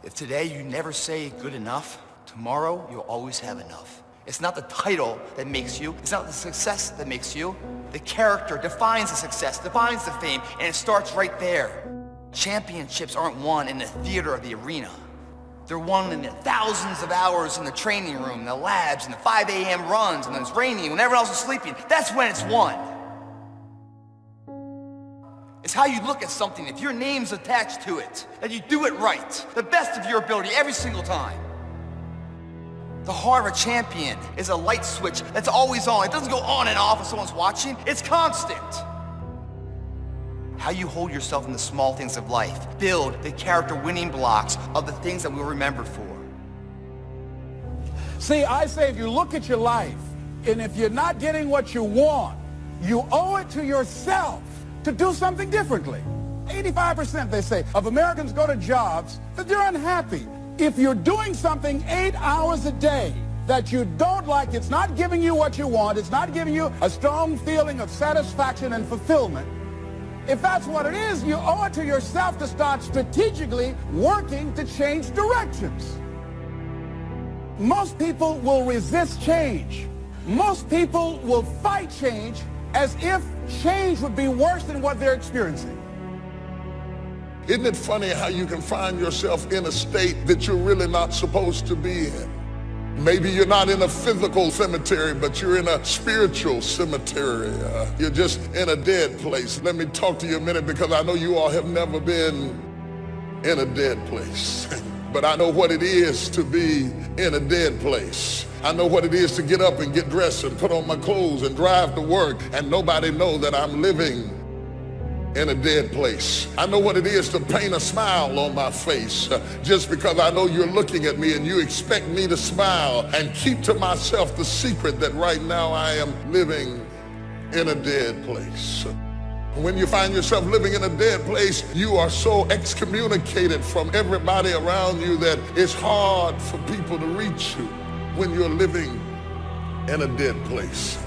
If today you never say good enough, tomorrow you'll always have enough. It's not the title that makes you. It's not the success that makes you. The character defines the success, defines the fame, and it starts right there. Championships aren't won in the theater or the arena. They're won in the thousands of hours in the training room, the labs, and the 5 a.m. runs, and when it's raining, when everyone else is sleeping. That's when it's won. It's how you look at something. If your name's attached to it, that you do it right, the best of your ability every single time. The heart of a champion is a light switch that's always on. It doesn't go on and off when someone's watching. It's constant. How you hold yourself in the small things of life. Build the character winning blocks of the things that we'll remember for. See, I say if you look at your life, and if you're not getting what you want, you owe it to yourself to do something differently. 85%, they say, of Americans go to jobs that they're unhappy. If you're doing something 8 hours a day that you don't like, it's not giving you what you want, it's not giving you a strong feeling of satisfaction and fulfillment. If that's what it is, you owe it to yourself to start strategically working to change directions. Most people will resist change. Most people will fight change as if change would be worse than what they're experiencing. Isn't it funny how you can find yourself in a state that you're really not supposed to be in? Maybe you're not in a physical cemetery, but you're in a spiritual cemetery. You're just in a dead place. Let me talk to you a minute, because I know you all have never been in a dead place. But I know what it is to be in a dead place. I know what it is to get up and get dressed and put on my clothes and drive to work and nobody know that I'm living in a dead place. I know what it is to paint a smile on my face just because I know you're looking at me and you expect me to smile and keep to myself the secret that right now I am living in a dead place. When you find yourself living in a dead place, you are so excommunicated from everybody around you that it's hard for people to reach you when you're living in a dead place.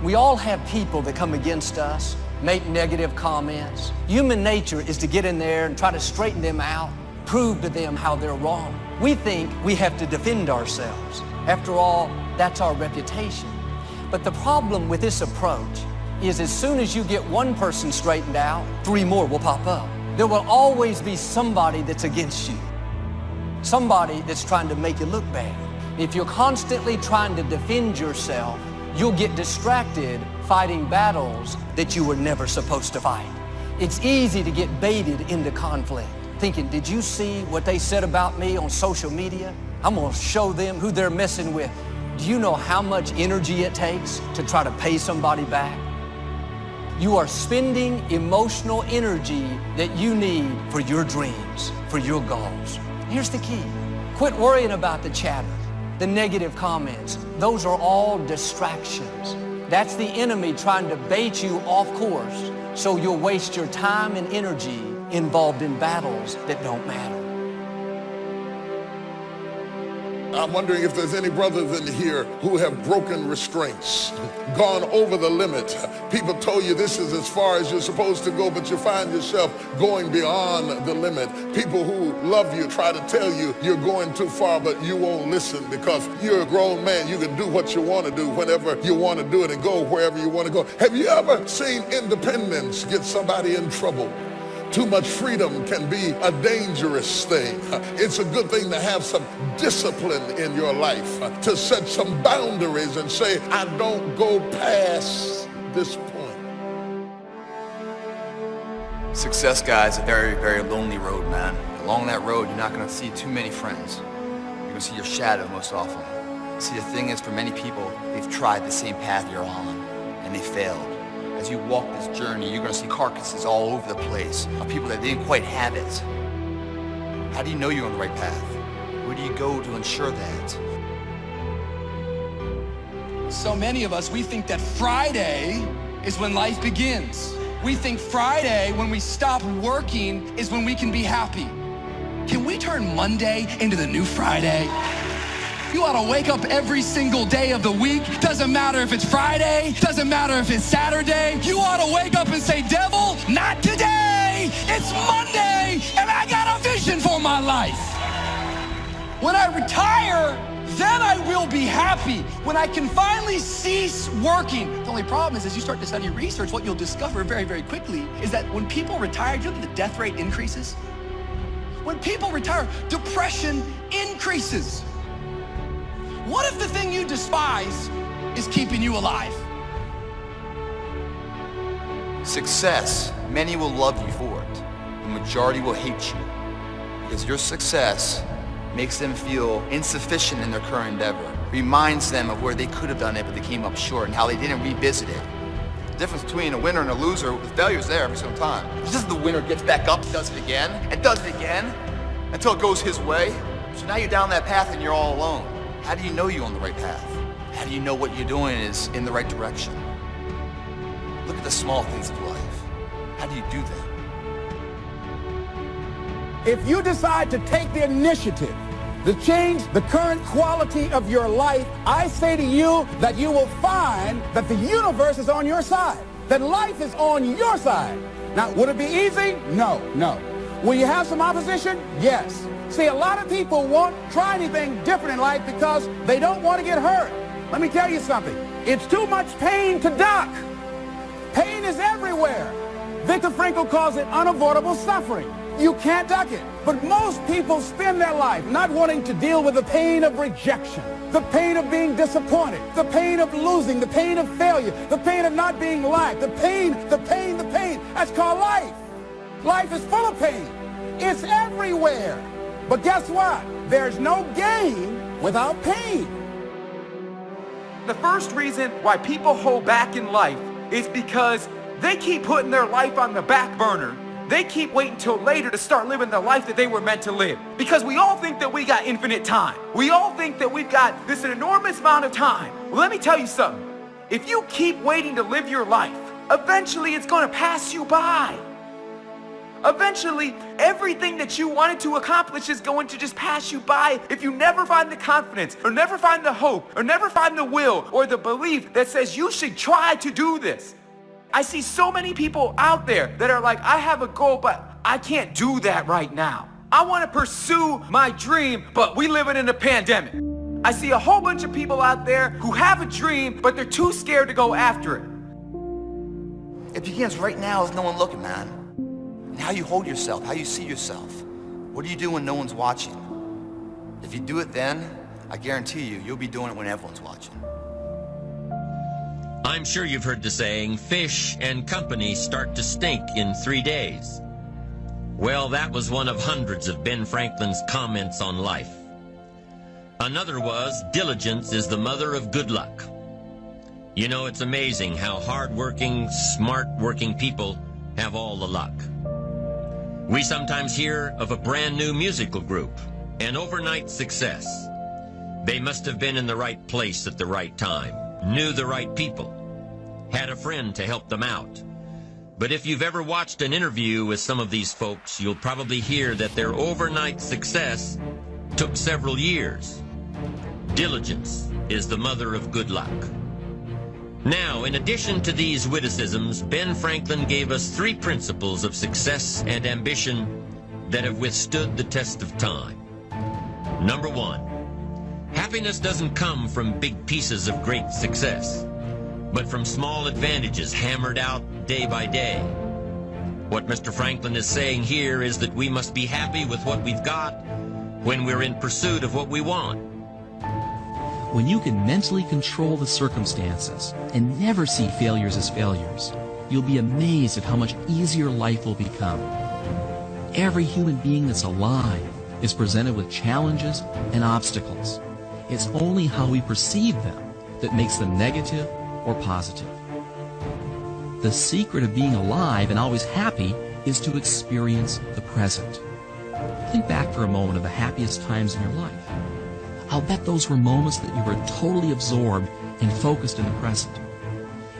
We all have people that come against us, make negative comments. Human nature is to get in there and try to straighten them out, prove to them how they're wrong. We think we have to defend ourselves. After all, that's our reputation. But the problem with this approach is as soon as you get one person straightened out, 3 more will pop up. There will always be somebody that's against you, somebody that's trying to make you look bad. If you're constantly trying to defend yourself, you'll get distracted fighting battles that you were never supposed to fight. It's easy to get baited into conflict, thinking, did you see what they said about me on social media? I'm gonna show them who they're messing with. Do you know how much energy it takes to try to pay somebody back? You are spending emotional energy that you need for your dreams, for your goals. Here's the key. Quit worrying about the chatter, the negative comments. Those are all distractions. That's the enemy trying to bait you off course so you'll waste your time and energy involved in battles that don't matter. I'm wondering if there's any brothers in here who have broken restraints, gone over the limit. People told you this is as far as you're supposed to go, but you find yourself going beyond the limit. People who love you try to tell you you're going too far, but you won't listen because you're a grown man. You can do what you want to do whenever you want to do it and go wherever you want to go. Have you ever seen independence get somebody in trouble? Too much freedom can be a dangerous thing. It's a good thing to have some discipline in your life, to set some boundaries and say, I don't go past this point. Success, guys, is a very, very lonely road, man. Along that road, you're not going to see too many friends. You're going to see your shadow most often. See, the thing is, for many people, they've tried the same path you're on, and they failed. As you walk this journey, you're going to see carcasses all over the place of people that didn't quite have it. How do you know you're on the right path? Where do you go to ensure that? So many of us, we think that Friday is when life begins. We think Friday, when we stop working, is when we can be happy. Can we turn Monday into the new Friday? You ought to wake up every single day of the week. Doesn't matter if it's Friday, doesn't matter if it's Saturday. You ought to wake up and say, devil, not today. It's Monday, and I got a vision for my life. When I retire, then I will be happy. When I can finally cease working. The only problem is, as you start to study research, what you'll discover very, very quickly is that when people retire, do you know that the death rate increases? When people retire, depression increases. What if the thing you despise is keeping you alive? Success, many will love you for it. The majority will hate you because your success makes them feel insufficient in their current endeavor, reminds them of where they could have done it but they came up short and how they didn't revisit it. The difference between a winner and a loser, the failure's there every single time. It's just the winner gets back up, does it again, and does it again until it goes his way. So now you're down that path and you're all alone. How do you know you're on the right path? How do you know what you're doing is in the right direction? Look at the small things of life. How do you do that? If you decide to take the initiative to change the current quality of your life, I say to you that you will find that the universe is on your side, that life is on your side. Now, would it be easy? No, no. Will you have some opposition? Yes. See, a lot of people won't try anything different in life because they don't want to get hurt. Let me tell you something. It's too much pain to duck. Pain is everywhere. Viktor Frankl calls it unavoidable suffering. You can't duck it. But most people spend their life not wanting to deal with the pain of rejection, the pain of being disappointed, the pain of losing, the pain of failure, the pain of not being liked, the pain. That's called life. Life is full of pain. It's everywhere. But guess what? There's no gain without pain. The first reason why people hold back in life is because they keep putting their life on the back burner. They keep waiting till later to start living the life that they were meant to live. Because we all think that we got infinite time. We all think that we've got this enormous amount of time. Well, let me tell you something. If you keep waiting to live your life, eventually it's going to pass you by. Eventually, everything that you wanted to accomplish is going to just pass you by if you never find the confidence, or never find the hope, or never find the will, or the belief that says you should try to do this. I see so many people out there that are like, I have a goal, but I can't do that right now. I want to pursue my dream, but we living in a pandemic. I see a whole bunch of people out there who have a dream, but they're too scared to go after it. It begins right now with no one looking, man. And how you hold yourself, how you see yourself. What do you do when no one's watching? If you do it then, I guarantee you, you'll be doing it when everyone's watching. I'm sure you've heard the saying, fish and company start to stink in 3 days. Well, that was one of hundreds of Ben Franklin's comments on life. Another was, diligence is the mother of good luck. You know, it's amazing how hard-working, smart-working people have all the luck. We sometimes hear of a brand new musical group, an overnight success. They must have been in the right place at the right time, knew the right people, had a friend to help them out. But if you've ever watched an interview with some of these folks, you'll probably hear that their overnight success took several years. Diligence is the mother of good luck. Now, in addition to these witticisms, Ben Franklin gave us 3 principles of success and ambition that have withstood the test of time. Number 1, happiness doesn't come from big pieces of great success, but from small advantages hammered out day by day. What Mr. Franklin is saying here is that we must be happy with what we've got when we're in pursuit of what we want. When you can mentally control the circumstances and never see failures as failures, you'll be amazed at how much easier life will become. Every human being that's alive is presented with challenges and obstacles. It's only how we perceive them that makes them negative or positive. The secret of being alive and always happy is to experience the present. Think back for a moment of the happiest times in your life. I'll bet those were moments that you were totally absorbed and focused in the present.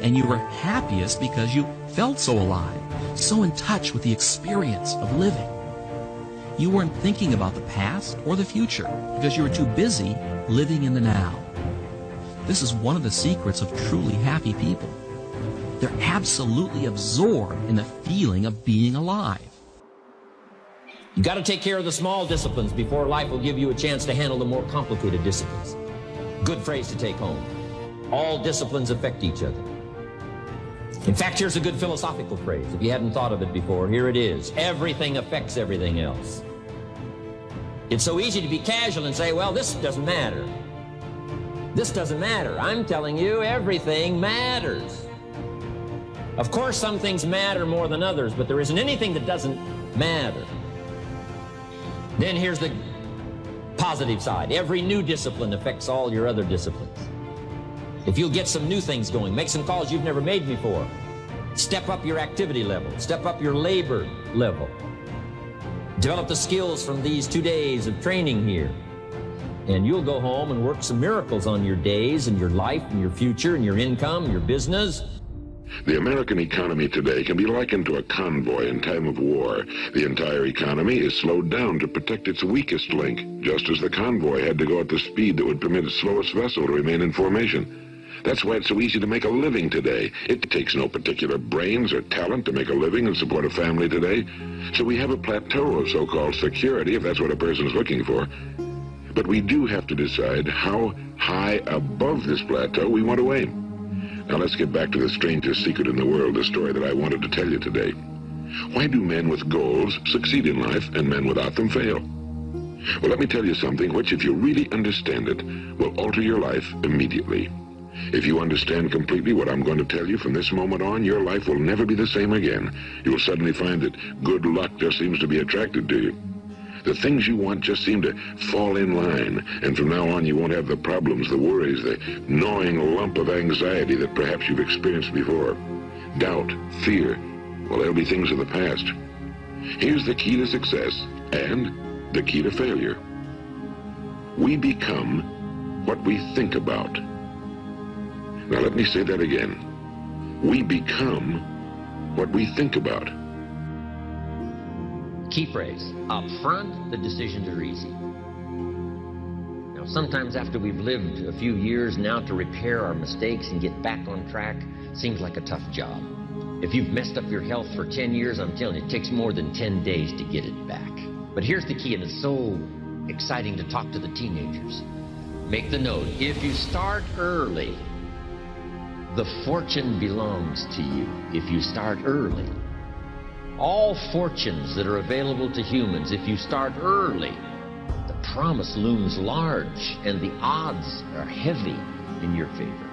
And you were happiest because you felt so alive, so in touch with the experience of living. You weren't thinking about the past or the future because you were too busy living in the now. This is one of the secrets of truly happy people. They're absolutely absorbed in the feeling of being alive. You got to take care of the small disciplines before life will give you a chance to handle the more complicated disciplines. Good phrase to take home. All disciplines affect each other. In fact, here's a good philosophical phrase. If you hadn't thought of it before, here it is. Everything affects everything else. It's so easy to be casual and say, well, this doesn't matter. This doesn't matter. I'm telling you, everything matters. Of course, some things matter more than others, but there isn't anything that doesn't matter. Then here's the positive side. Every new discipline affects all your other disciplines. If you'll get some new things going, make some calls you've never made before, step up your activity level, step up your labor level, develop the skills from these 2 days of training here, and you'll go home and work some miracles on your days and your life and your future and your income and your business. The American economy today can be likened to a convoy in time of war. The entire economy is slowed down to protect its weakest link, just as the convoy had to go at the speed that would permit its slowest vessel to remain in formation. That's why it's so easy to make a living today. It takes no particular brains or talent to make a living and support a family today. So we have a plateau of so-called security, if that's what a person's looking for. But we do have to decide how high above this plateau we want to aim. Now let's get back to the strangest secret in the world, the story that I wanted to tell you today. Why do men with goals succeed in life and men without them fail? Well, let me tell you something which, if you really understand it, will alter your life immediately. If you understand completely what I'm going to tell you from this moment on, your life will never be the same again. You'll suddenly find that good luck just seems to be attracted to you. The things you want just seem to fall in line, and from now on you won't have the problems, the worries, the gnawing lump of anxiety that perhaps you've experienced before. Doubt, fear, well, they'll be things of the past. Here's the key to success and the key to failure. We become what we think about. Now let me say that again. We become what we think about. Key phrase, up front, the decisions are easy. Now, sometimes after we've lived a few years now, to repair our mistakes and get back on track seems like a tough job. If you've messed up your health for 10 years, I'm telling you, it takes more than 10 days to get it back. But here's the key, and it's so exciting to talk to the teenagers. Make the note, if you start early, the fortune belongs to you. If you start early. All fortunes that are available to humans, if you start early, the promise looms large and the odds are heavy in your favor.